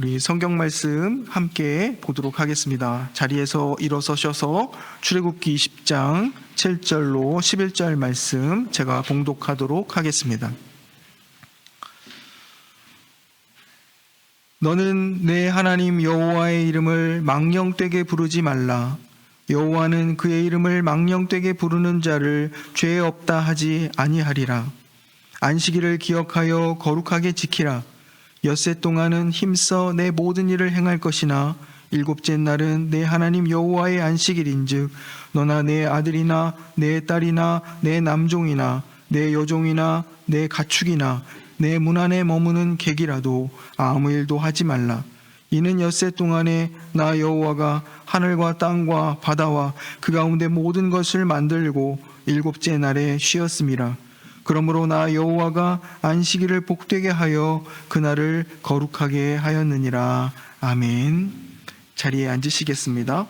우리 성경 말씀 함께 보도록 하겠습니다. 자리에서 일어서셔서 출애굽기 20장 7절로 11절 말씀 제가 봉독하도록 하겠습니다. 너는 내 하나님 여호와의 이름을 망령되게 부르지 말라. 여호와는 그의 이름을 망령되게 부르는 자를 죄 없다 하지 아니하리라. 안식일을 기억하여 거룩하게 지키라. 엿새 동안은 힘써 내 모든 일을 행할 것이나 일곱째 날은 내 하나님 여호와의 안식일인즉 너나 내 아들이나 내 딸이나 내 남종이나 내 여종이나 내 가축이나 내 문 안에 머무는 객이라도 아무 일도 하지 말라. 이는 엿새 동안에 나 여호와가 하늘과 땅과 바다와 그 가운데 모든 것을 만들고 일곱째 날에 쉬었음이라. 그러므로 나 여호와가 안식일을 복되게 하여 그날을 거룩하게 하였느니라. 아멘. 자리에 앉으시겠습니다.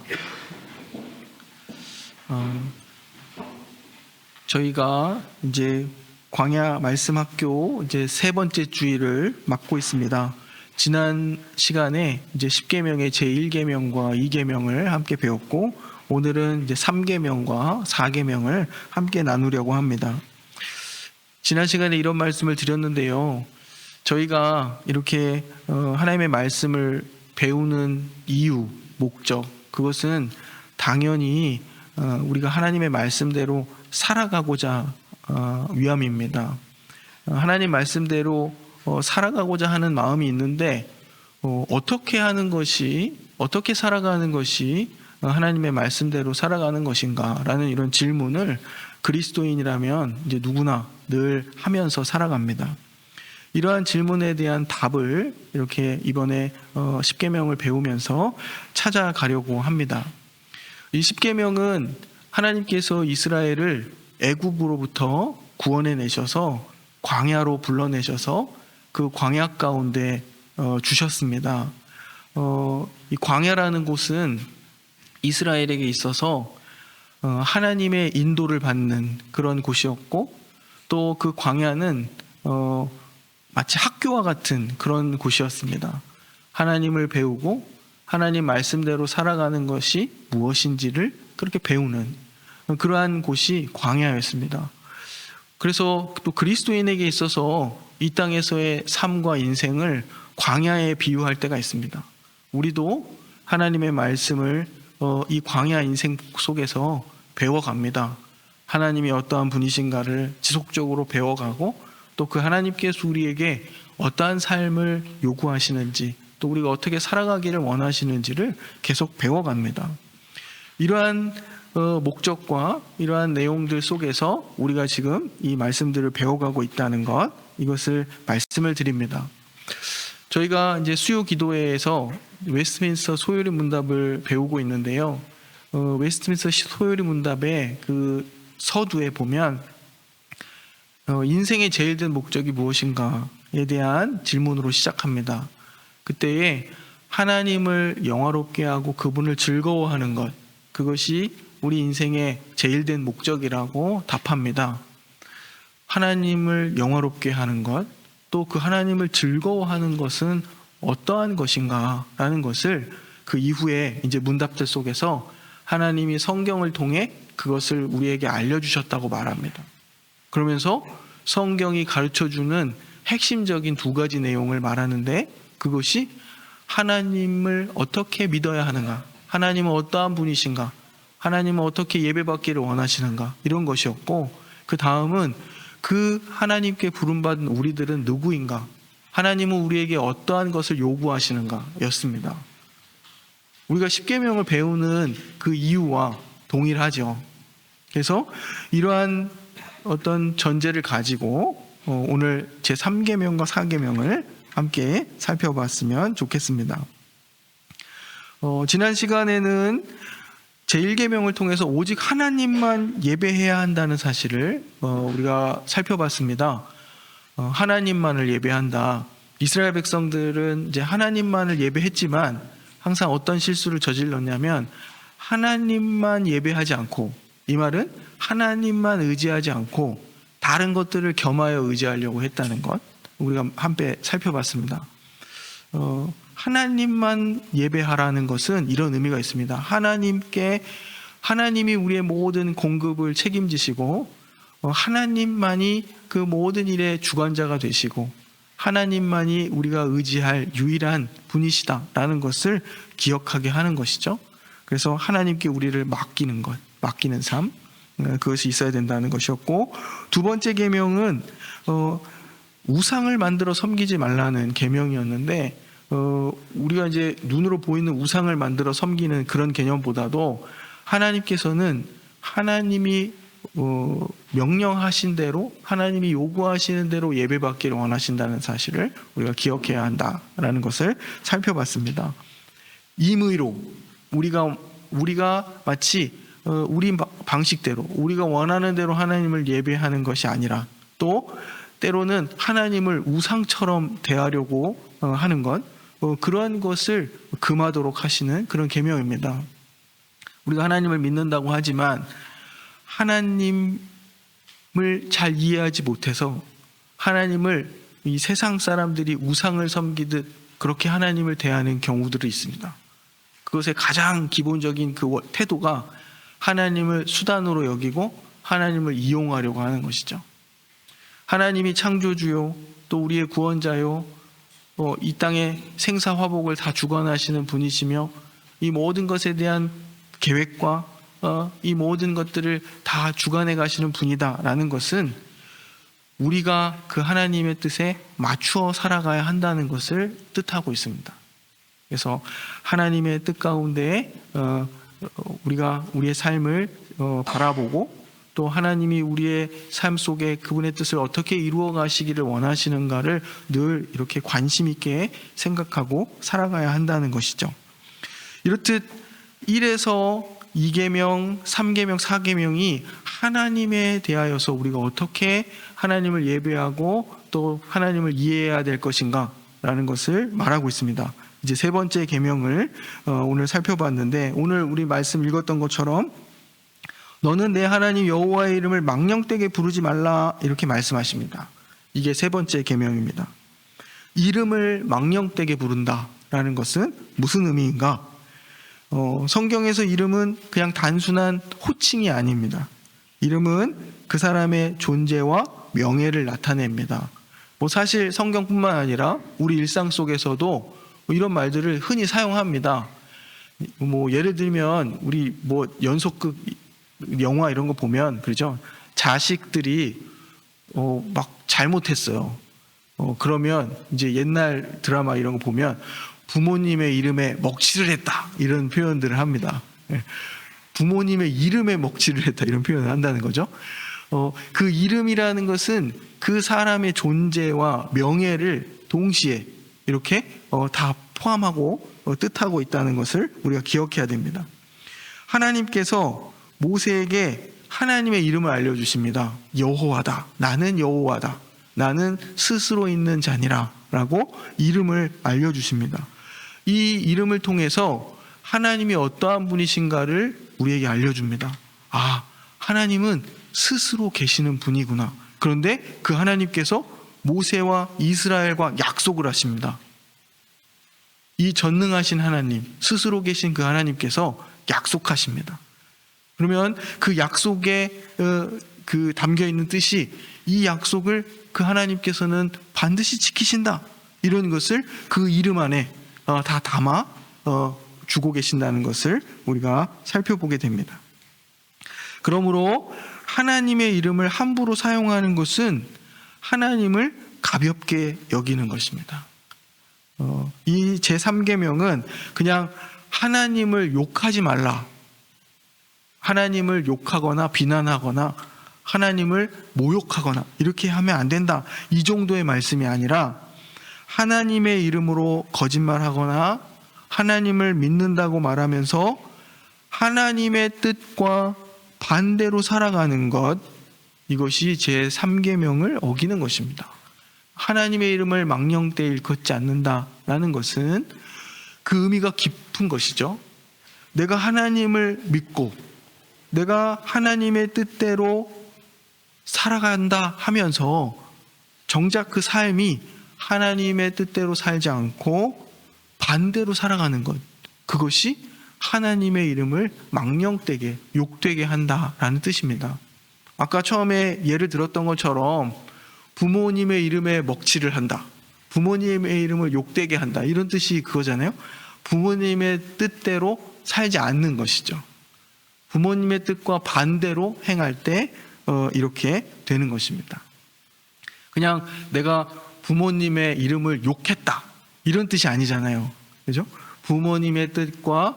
저희가 이제 광야 말씀학교 이제 세 번째 주일을 맡고 있습니다. 지난 시간에 이제 10계명의 제1계명과 2계명을 함께 배웠고 오늘은 이제 3계명과 4계명을 함께 나누려고 합니다. 지난 시간에 이런 말씀을 드렸는데요. 저희가 이렇게 하나님의 말씀을 배우는 이유, 목적, 그것은 당연히 우리가 하나님의 말씀대로 살아가고자 위함입니다. 하나님 말씀대로 살아가고자 하는 마음이 있는데 어떻게 하는 것이, 어떻게 살아가는 것이 하나님의 말씀대로 살아가는 것인가라는 이런 질문을 그리스도인이라면 이제 누구나 늘 하면서 살아갑니다. 이러한 질문에 대한 답을 이렇게 이번에 10계명을 배우면서 찾아가려고 합니다. 이 10계명은 하나님께서 이스라엘을 애굽으로부터 구원해 내셔서 광야로 불러내셔서 그 광야 가운데 주셨습니다. 이 광야라는 곳은 이스라엘에게 있어서 하나님의 인도를 받는 그런 곳이었고 또 그 광야는 마치 학교와 같은 그런 곳이었습니다. 하나님을 배우고 하나님 말씀대로 살아가는 것이 무엇인지를 그렇게 배우는 그러한 곳이 광야였습니다. 그래서 또 그리스도인에게 있어서 이 땅에서의 삶과 인생을 광야에 비유할 때가 있습니다. 우리도 하나님의 말씀을 이 광야 인생 속에서 배워갑니다. 하나님이 어떠한 분이신가를 지속적으로 배워가고 또 그 하나님께서 우리에게 어떠한 삶을 요구하시는지 또 우리가 어떻게 살아가기를 원하시는지를 계속 배워갑니다. 이러한 목적과 이러한 내용들 속에서 우리가 지금 이 말씀들을 배워가고 있다는 것, 이것을 말씀을 드립니다. 저희가 이제 수요 기도회에서 웨스트민스터 소요리 문답을 배우고 있는데요. 웨스트민스터 소요리 문답의 그 서두에 보면 인생의 제일 된 목적이 무엇인가에 대한 질문으로 시작합니다. 그때에 하나님을 영화롭게 하고 그분을 즐거워하는 것, 그것이 우리 인생의 제일 된 목적이라고 답합니다. 하나님을 영화롭게 하는 것, 또 그 하나님을 즐거워하는 것은 어떠한 것인가라는 것을 그 이후에 이제 문답들 속에서 하나님이 성경을 통해 그것을 우리에게 알려주셨다고 말합니다. 그러면서 성경이 가르쳐주는 핵심적인 두 가지 내용을 말하는데 그것이 하나님을 어떻게 믿어야 하는가, 하나님은 어떠한 분이신가, 하나님은 어떻게 예배받기를 원하시는가, 이런 것이었고 그 다음은 그 하나님께 부름받은 우리들은 누구인가, 하나님은 우리에게 어떠한 것을 요구하시는가 였습니다. 우리가 10계명을 배우는 그 이유와 동일하죠. 그래서 이러한 어떤 전제를 가지고 오늘 제3계명과 4계명을 함께 살펴봤으면 좋겠습니다. 지난 시간에는 제1계명을 통해서 오직 하나님만 예배해야 한다는 사실을 우리가 살펴봤습니다. 하나님만을 예배한다. 이스라엘 백성들은 이제 하나님만을 예배했지만 항상 어떤 실수를 저질렀냐면 하나님만 예배하지 않고, 이 말은 하나님만 의지하지 않고 다른 것들을 겸하여 의지하려고 했다는 것, 우리가 함께 살펴봤습니다. 하나님만 예배하라는 것은 이런 의미가 있습니다. 하나님이 우리의 모든 공급을 책임지시고 하나님만이 그 모든 일의 주관자가 되시고 하나님만이 우리가 의지할 유일한 분이시다라는 것을 기억하게 하는 것이죠. 그래서 하나님께 우리를 맡기는 삶, 그것이 있어야 된다는 것이었고, 두 번째 계명은 우상을 만들어 섬기지 말라는 계명이었는데, 우리가 이제 눈으로 보이는 우상을 만들어 섬기는 그런 개념보다도 하나님께서는 하나님이 명령하신 대로, 하나님이 요구하시는 대로 예배받기를 원하신다는 사실을 우리가 기억해야 한다라는 것을 살펴봤습니다. 임의로 우리가 마치 우리 방식대로, 우리가 원하는 대로 하나님을 예배하는 것이 아니라, 또 때로는 하나님을 우상처럼 대하려고 하는 것, 그러한 것을 금하도록 하시는 그런 계명입니다. 우리가 하나님을 믿는다고 하지만 하나님을 잘 이해하지 못해서 하나님을 이 세상 사람들이 우상을 섬기듯 그렇게 하나님을 대하는 경우들이 있습니다. 그것의 가장 기본적인 그 태도가 하나님을 수단으로 여기고 하나님을 이용하려고 하는 것이죠. 하나님이 창조주요, 또 우리의 구원자요, 이 땅의 생사화복을 다 주관하시는 분이시며 이 모든 것에 대한 계획과 이 모든 것들을 다 주관해 가시는 분이다라는 것은 우리가 그 하나님의 뜻에 맞추어 살아가야 한다는 것을 뜻하고 있습니다. 그래서 하나님의 뜻 가운데에 우리가 우리의 삶을 바라보고, 또 하나님이 우리의 삶 속에 그분의 뜻을 어떻게 이루어 가시기를 원하시는가를 늘 이렇게 관심 있게 생각하고 살아가야 한다는 것이죠. 이렇듯 1에서 2계명, 3계명, 4계명이 하나님에 대하여서 우리가 어떻게 하나님을 예배하고 또 하나님을 이해해야 될 것인가 라는 것을 말하고 있습니다. 이제 세 번째 계명을 오늘 살펴봤는데, 오늘 우리 말씀 읽었던 것처럼 너는 내 하나님 여호와의 이름을 망령되게 부르지 말라, 이렇게 말씀하십니다. 이게 세 번째 계명입니다. 이름을 망령되게 부른다라는 것은 무슨 의미인가? 성경에서 이름은 그냥 단순한 호칭이 아닙니다. 이름은 그 사람의 존재와 명예를 나타냅니다. 사실 성경뿐만 아니라 우리 일상 속에서도 이런 말들을 흔히 사용합니다. 예를 들면 우리 연속극 영화 이런 거 보면 그러죠. 자식들이 막 잘못했어요. 그러면 이제 옛날 드라마 이런 거 보면 부모님의 이름에 먹칠을 했다, 이런 표현들을 합니다. 부모님의 이름에 먹칠을 했다, 이런 표현을 한다는 거죠. 그 이름이라는 것은 그 사람의 존재와 명예를 동시에 이렇게 다 포함하고 뜻하고 있다는 것을 우리가 기억해야 됩니다. 하나님께서 모세에게 하나님의 이름을 알려주십니다. 여호와다, 나는 여호와다, 나는 스스로 있는 자니라 라고 이름을 알려주십니다. 이 이름을 통해서 하나님이 어떠한 분이신가를 우리에게 알려줍니다. 아, 하나님은 스스로 계시는 분이구나. 그런데 그 하나님께서 모세와 이스라엘과 약속을 하십니다. 이 전능하신 하나님, 스스로 계신 그 하나님께서 약속하십니다. 그러면 그 약속에 그 담겨 있는 뜻이, 이 약속을 그 하나님께서는 반드시 지키신다, 이런 것을 그 이름 안에 다 담아 주고 계신다는 것을 우리가 살펴보게 됩니다. 그러므로 하나님의 이름을 함부로 사용하는 것은 하나님을 가볍게 여기는 것입니다. 이 제3계명은 그냥 하나님을 욕하지 말라, 하나님을 욕하거나 비난하거나 하나님을 모욕하거나 이렇게 하면 안 된다, 이 정도의 말씀이 아니라 하나님의 이름으로 거짓말하거나 하나님을 믿는다고 말하면서 하나님의 뜻과 반대로 살아가는 것, 이것이 제3계명을 어기는 것입니다. 하나님의 이름을 망령되이 일컫지 않는다라는 것은 그 의미가 깊은 것이죠. 내가 하나님을 믿고 내가 하나님의 뜻대로 살아간다 하면서 정작 그 삶이 하나님의 뜻대로 살지 않고 반대로 살아가는 것, 그것이 하나님의 이름을 망령되게, 욕되게 한다라는 뜻입니다. 아까 처음에 예를 들었던 것처럼 부모님의 이름에 먹칠을 한다, 부모님의 이름을 욕되게 한다, 이런 뜻이 그거잖아요. 부모님의 뜻대로 살지 않는 것이죠. 부모님의 뜻과 반대로 행할 때 이렇게 되는 것입니다. 그냥 내가 부모님의 이름을 욕했다, 이런 뜻이 아니잖아요. 그죠? 부모님의 뜻과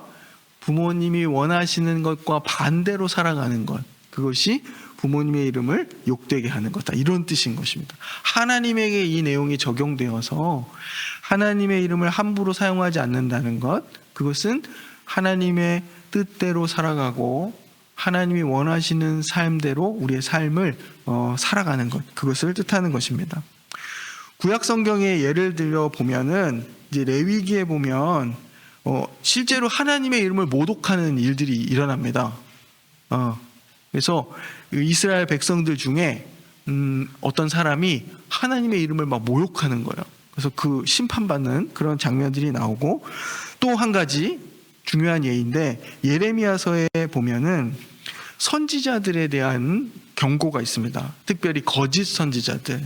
부모님이 원하시는 것과 반대로 살아가는 것, 그것이 부모님의 이름을 욕되게 하는 것이다, 이런 뜻인 것입니다. 하나님에게 이 내용이 적용되어서 하나님의 이름을 함부로 사용하지 않는다는 것, 그것은 하나님의 뜻대로 살아가고 하나님이 원하시는 삶대로 우리의 삶을 살아가는 것, 그것을 뜻하는 것입니다. 구약 성경에 예를 들어 보면은 이제 레위기에 보면 실제로 하나님의 이름을 모독하는 일들이 일어납니다. 그래서 이스라엘 백성들 중에 어떤 사람이 하나님의 이름을 막 모욕하는 거예요. 그래서 그 심판받는 그런 장면들이 나오고, 또 한 가지 중요한 예인데, 예레미야서에 보면은 선지자들에 대한 경고가 있습니다. 특별히 거짓 선지자들,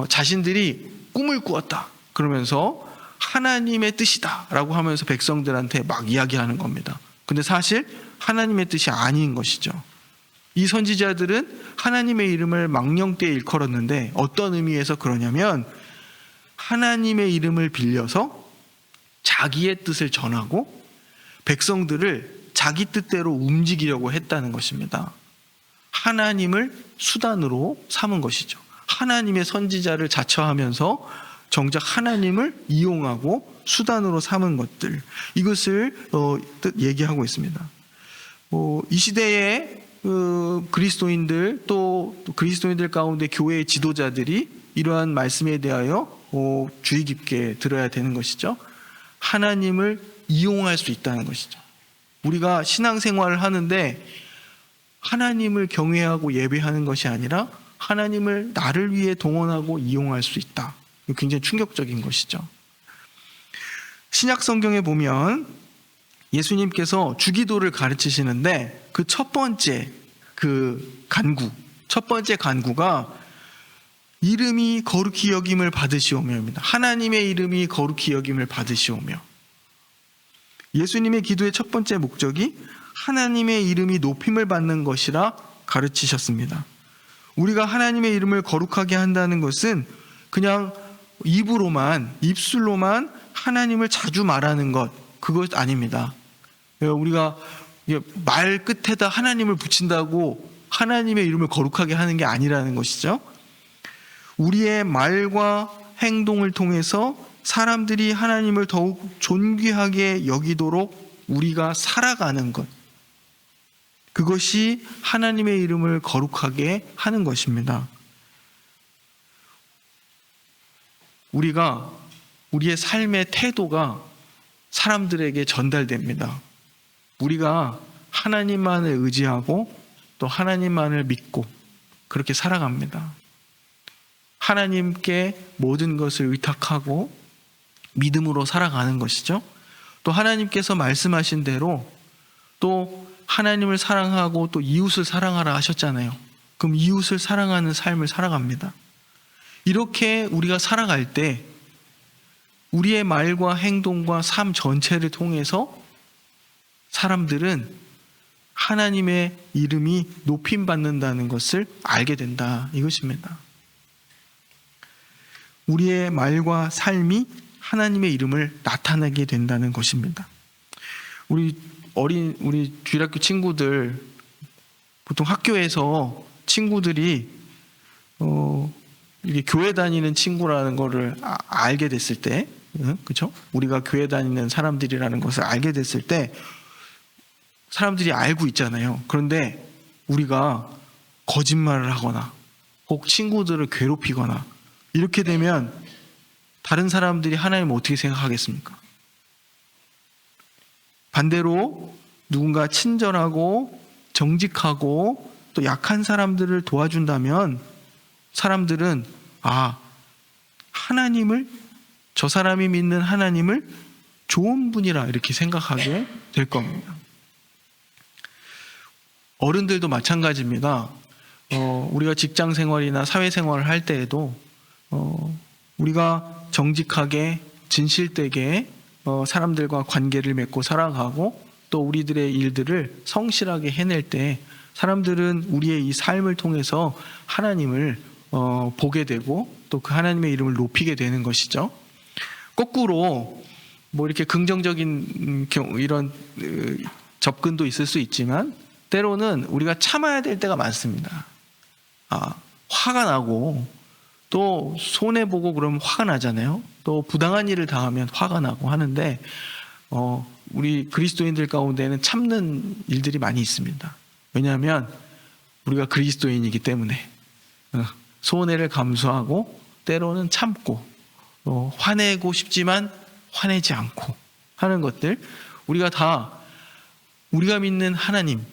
자신들이 꿈을 꾸었다 그러면서 하나님의 뜻이다 라고 하면서 백성들한테 막 이야기하는 겁니다. 근데 사실 하나님의 뜻이 아닌 것이죠. 이 선지자들은 하나님의 이름을 망령되이 일컬었는데, 어떤 의미에서 그러냐면 하나님의 이름을 빌려서 자기의 뜻을 전하고 백성들을 자기 뜻대로 움직이려고 했다는 것입니다. 하나님을 수단으로 삼은 것이죠. 하나님의 선지자를 자처하면서 정작 하나님을 이용하고 수단으로 삼은 것들, 이것을 얘기하고 있습니다. 이 시대에 그리스도인들, 또 그리스도인들 가운데 교회의 지도자들이 이러한 말씀에 대하여 주의 깊게 들어야 되는 것이죠. 하나님을 이용할 수 있다는 것이죠. 우리가 신앙생활을 하는데 하나님을 경외하고 예배하는 것이 아니라 하나님을 나를 위해 동원하고 이용할 수 있다. 굉장히 충격적인 것이죠. 신약 성경에 보면 예수님께서 주기도를 가르치시는데 그 첫 번째 간구가 이름이 거룩히 여김을 받으시오며입니다. 하나님의 이름이 거룩히 여김을 받으시오며. 예수님의 기도의 첫 번째 목적이 하나님의 이름이 높임을 받는 것이라 가르치셨습니다. 우리가 하나님의 이름을 거룩하게 한다는 것은 그냥 입술로만 하나님을 자주 말하는 것, 그것 아닙니다. 우리가 말 끝에다 하나님을 붙인다고 하나님의 이름을 거룩하게 하는 게 아니라는 것이죠. 우리의 말과 행동을 통해서 사람들이 하나님을 더욱 존귀하게 여기도록 우리가 살아가는 것, 그것이 하나님의 이름을 거룩하게 하는 것입니다. 우리의 삶의 태도가 사람들에게 전달됩니다. 우리가 하나님만을 의지하고 또 하나님만을 믿고 그렇게 살아갑니다. 하나님께 모든 것을 의탁하고 믿음으로 살아가는 것이죠. 또 하나님께서 말씀하신 대로 또 하나님을 사랑하고 또 이웃을 사랑하라 하셨잖아요. 그럼 이웃을 사랑하는 삶을 살아갑니다. 이렇게 우리가 살아갈 때 우리의 말과 행동과 삶 전체를 통해서 사람들은 하나님의 이름이 높임받는다는 것을 알게 된다, 이것입니다. 우리의 말과 삶이 하나님의 이름을 나타내게 된다는 것입니다. 우리 주일학교 친구들, 보통 학교에서 친구들이 이게 교회 다니는 친구라는 것을 알게 됐을 때, 그렇죠? 우리가 교회 다니는 사람들이라는 것을 알게 됐을 때 사람들이 알고 있잖아요. 그런데 우리가 거짓말을 하거나 혹 친구들을 괴롭히거나 이렇게 되면 다른 사람들이 하나님을 어떻게 생각하겠습니까? 반대로 누군가 친절하고 정직하고 또 약한 사람들을 도와준다면 사람들은 하나님을, 저 사람이 믿는 하나님을 좋은 분이라 이렇게 생각하게 될 겁니다. 어른들도 마찬가지입니다. 우리가 직장 생활이나 사회 생활을 할 때에도 우리가 정직하게 진실되게 사람들과 관계를 맺고 살아가고 또 우리들의 일들을 성실하게 해낼 때 사람들은 우리의 이 삶을 통해서 하나님을 보게 되고 또 그 하나님의 이름을 높이게 되는 것이죠. 거꾸로 뭐 이렇게 긍정적인 이런 접근도 있을 수 있지만 때로는 우리가 참아야 될 때가 많습니다. 화가 나고 또 손해보고 그러면 화가 나잖아요. 또 부당한 일을 당하면 화가 나고 하는데 우리 그리스도인들 가운데는 참는 일들이 많이 있습니다. 왜냐하면 우리가 그리스도인이기 때문에 손해를 감수하고 때로는 참고 화내고 싶지만 화내지 않고 하는 것들, 우리가 믿는 하나님,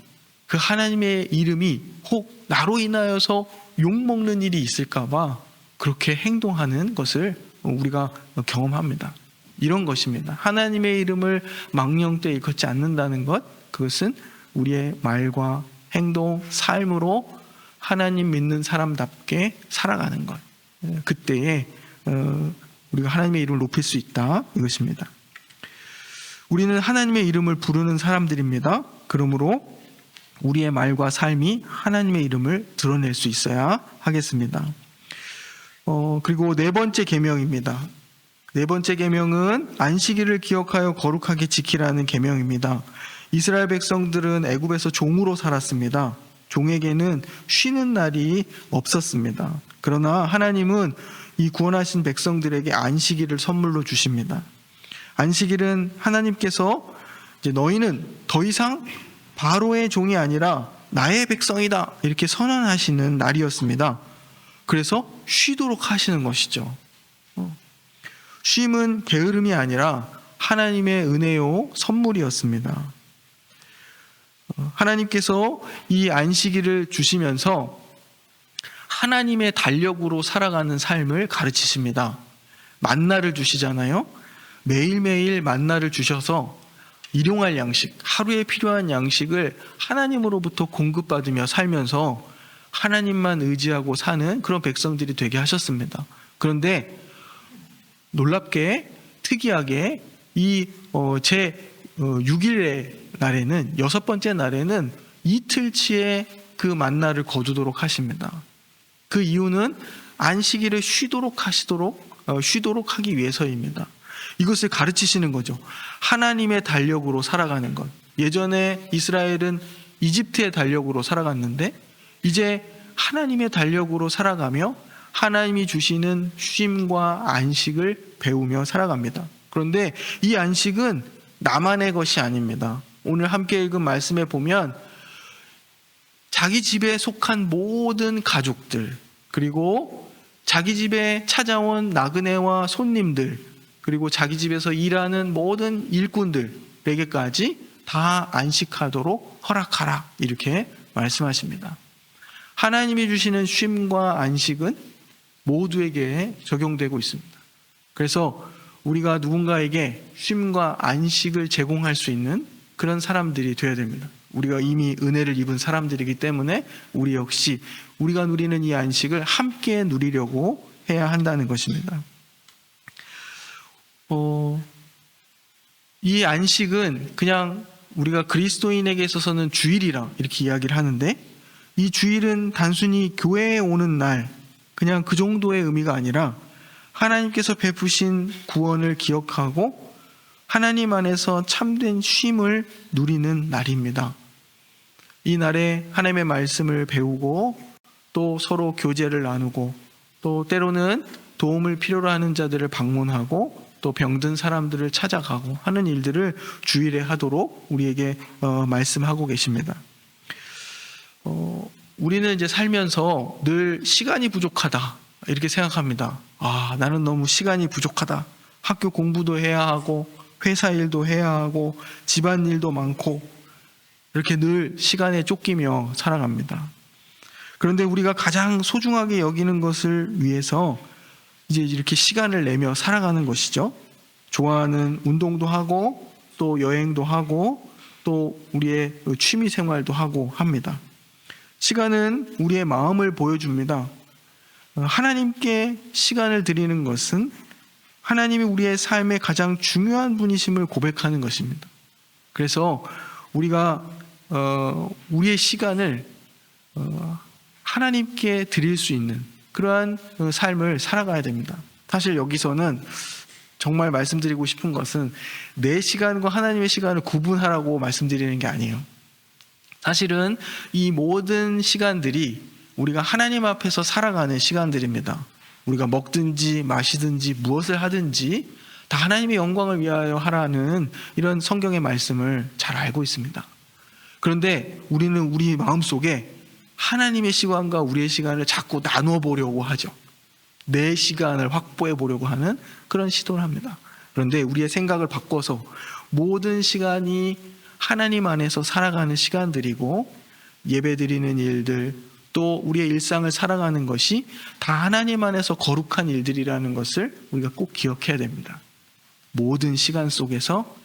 그 하나님의 이름이 혹 나로 인하여서 욕먹는 일이 있을까봐 그렇게 행동하는 것을 우리가 경험합니다. 이런 것입니다. 하나님의 이름을 망령되이 일컫지 않는다는 것, 그것은 우리의 말과 행동, 삶으로 하나님 믿는 사람답게 살아가는 것. 그때에 우리가 하나님의 이름을 높일 수 있다, 이것입니다. 우리는 하나님의 이름을 부르는 사람들입니다. 그러므로 우리의 말과 삶이 하나님의 이름을 드러낼 수 있어야 하겠습니다. 그리고 네 번째 계명입니다. 네 번째 계명은 안식일을 기억하여 거룩하게 지키라는 계명입니다. 이스라엘 백성들은 애굽에서 종으로 살았습니다. 종에게는 쉬는 날이 없었습니다. 그러나 하나님은 이 구원하신 백성들에게 안식일을 선물로 주십니다. 안식일은 하나님께서 이제 너희는 더 이상 바로의 종이 아니라 나의 백성이다 이렇게 선언하시는 날이었습니다. 그래서 쉬도록 하시는 것이죠. 쉼은 게으름이 아니라 하나님의 은혜요 선물이었습니다. 하나님께서 이 안식일을 주시면서 하나님의 달력으로 살아가는 삶을 가르치십니다. 만나를 주시잖아요. 매일매일 만나를 주셔서 일용할 양식, 하루에 필요한 양식을 하나님으로부터 공급받으며 살면서 하나님만 의지하고 사는 그런 백성들이 되게 하셨습니다. 그런데 놀랍게 특이하게 이 제 6일의 날에는, 여섯 번째 날에는 이틀치의 그 만나를 거두도록 하십니다. 그 이유는 안식일을 쉬도록 하기 위해서입니다. 이것을 가르치시는 거죠. 하나님의 달력으로 살아가는 것. 예전에 이스라엘은 이집트의 달력으로 살아갔는데 이제 하나님의 달력으로 살아가며 하나님이 주시는 쉼과 안식을 배우며 살아갑니다. 그런데 이 안식은 나만의 것이 아닙니다. 오늘 함께 읽은 말씀에 보면 자기 집에 속한 모든 가족들, 그리고 자기 집에 찾아온 나그네와 손님들, 그리고 자기 집에서 일하는 모든 일꾼들에게까지 다 안식하도록 허락하라, 이렇게 말씀하십니다. 하나님이 주시는 쉼과 안식은 모두에게 적용되고 있습니다. 그래서 우리가 누군가에게 쉼과 안식을 제공할 수 있는 그런 사람들이 되어야 됩니다. 우리가 이미 은혜를 입은 사람들이기 때문에 우리 역시 우리가 누리는 이 안식을 함께 누리려고 해야 한다는 것입니다. 이 안식은 그냥 우리가 그리스도인에게 있어서는 주일이라 이렇게 이야기를 하는데, 이 주일은 단순히 교회에 오는 날, 그냥 그 정도의 의미가 아니라 하나님께서 베푸신 구원을 기억하고 하나님 안에서 참된 쉼을 누리는 날입니다. 이 날에 하나님의 말씀을 배우고 또 서로 교제를 나누고 또 때로는 도움을 필요로 하는 자들을 방문하고 또 병든 사람들을 찾아가고 하는 일들을 주일에 하도록 우리에게 말씀하고 계십니다. 우리는 이제 살면서 늘 시간이 부족하다 이렇게 생각합니다. 나는 너무 시간이 부족하다. 학교 공부도 해야 하고 회사 일도 해야 하고 집안일도 많고 이렇게 늘 시간에 쫓기며 살아갑니다. 그런데 우리가 가장 소중하게 여기는 것을 위해서 이제 이렇게 시간을 내며 살아가는 것이죠. 좋아하는 운동도 하고 또 여행도 하고 또 우리의 취미 생활도 하고 합니다. 시간은 우리의 마음을 보여줍니다. 하나님께 시간을 드리는 것은 하나님이 우리의 삶의 가장 중요한 분이심을 고백하는 것입니다. 그래서 우리가 우리의 시간을 하나님께 드릴 수 있는 그러한 삶을 살아가야 됩니다. 사실 여기서는 정말 말씀드리고 싶은 것은 내 시간과 하나님의 시간을 구분하라고 말씀드리는 게 아니에요. 사실은 이 모든 시간들이 우리가 하나님 앞에서 살아가는 시간들입니다. 우리가 먹든지 마시든지 무엇을 하든지 다 하나님의 영광을 위하여 하라는 이런 성경의 말씀을 잘 알고 있습니다. 그런데 우리는 우리 마음속에 하나님의 시간과 우리의 시간을 자꾸 나누어 보려고 하죠. 내 시간을 확보해 보려고 하는 그런 시도를 합니다. 그런데 우리의 생각을 바꿔서 모든 시간이 하나님 안에서 살아가는 시간들이고 예배드리는 일들 또 우리의 일상을 살아가는 것이 다 하나님 안에서 거룩한 일들이라는 것을 우리가 꼭 기억해야 됩니다. 모든 시간 속에서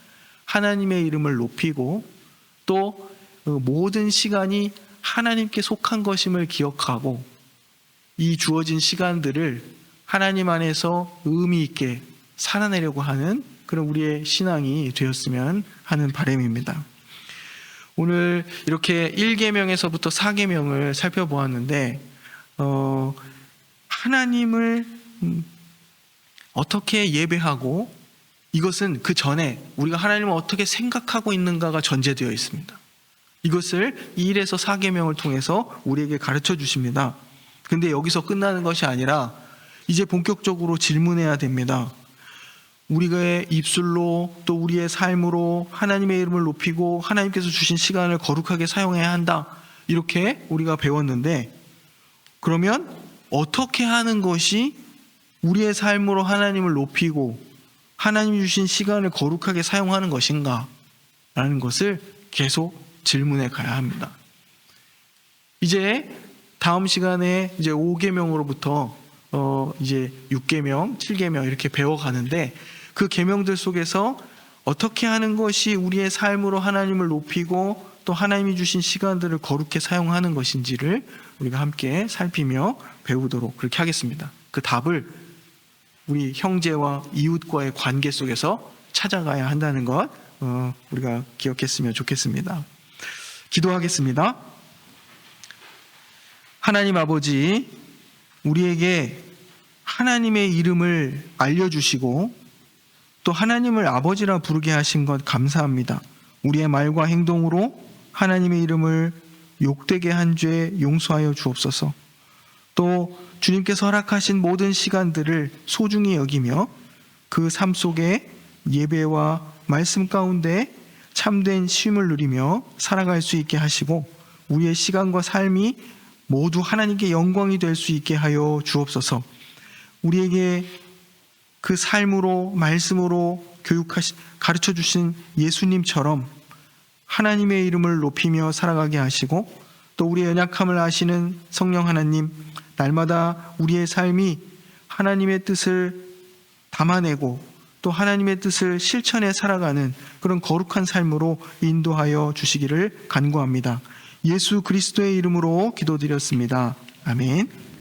하나님의 이름을 높이고 또 모든 시간이 하나님께 속한 것임을 기억하고 이 주어진 시간들을 하나님 안에서 의미 있게 살아내려고 하는 그런 우리의 신앙이 되었으면 하는 바람입니다. 오늘 이렇게 1계명에서부터 4계명을 살펴보았는데 하나님을 어떻게 예배하고 이것은 그 전에 우리가 하나님을 어떻게 생각하고 있는가가 전제되어 있습니다. 이것을 1에서 4계명을 통해서 우리에게 가르쳐 주십니다. 근데 여기서 끝나는 것이 아니라 이제 본격적으로 질문해야 됩니다. 우리의 입술로 또 우리의 삶으로 하나님의 이름을 높이고 하나님께서 주신 시간을 거룩하게 사용해야 한다. 이렇게 우리가 배웠는데 그러면 어떻게 하는 것이 우리의 삶으로 하나님을 높이고 하나님이 주신 시간을 거룩하게 사용하는 것인가? 라는 것을 계속 질문해 가야 합니다. 이제 다음 시간에 이제 5계명으로부터 이제 6계명, 7계명 이렇게 배워가는데 그 계명들 속에서 어떻게 하는 것이 우리의 삶으로 하나님을 높이고 또 하나님이 주신 시간들을 거룩히 사용하는 것인지를 우리가 함께 살피며 배우도록 그렇게 하겠습니다. 그 답을 우리 형제와 이웃과의 관계 속에서 찾아가야 한다는 것 우리가 기억했으면 좋겠습니다. 기도하겠습니다. 하나님 아버지, 우리에게 하나님의 이름을 알려주시고 또 하나님을 아버지라 부르게 하신 것 감사합니다. 우리의 말과 행동으로 하나님의 이름을 욕되게 한 죄 용서하여 주옵소서. 또 주님께서 허락하신 모든 시간들을 소중히 여기며 그 삶 속에 예배와 말씀 가운데 참된 쉼을 누리며 살아갈 수 있게 하시고 우리의 시간과 삶이 모두 하나님께 영광이 될 수 있게 하여 주옵소서. 우리에게 그 삶으로 말씀으로 가르쳐 주신 예수님처럼 하나님의 이름을 높이며 살아가게 하시고 또 우리의 연약함을 아시는 성령 하나님, 날마다 우리의 삶이 하나님의 뜻을 담아내고 또 하나님의 뜻을 실천해 살아가는 그런 거룩한 삶으로 인도하여 주시기를 간구합니다. 예수 그리스도의 이름으로 기도드렸습니다. 아멘.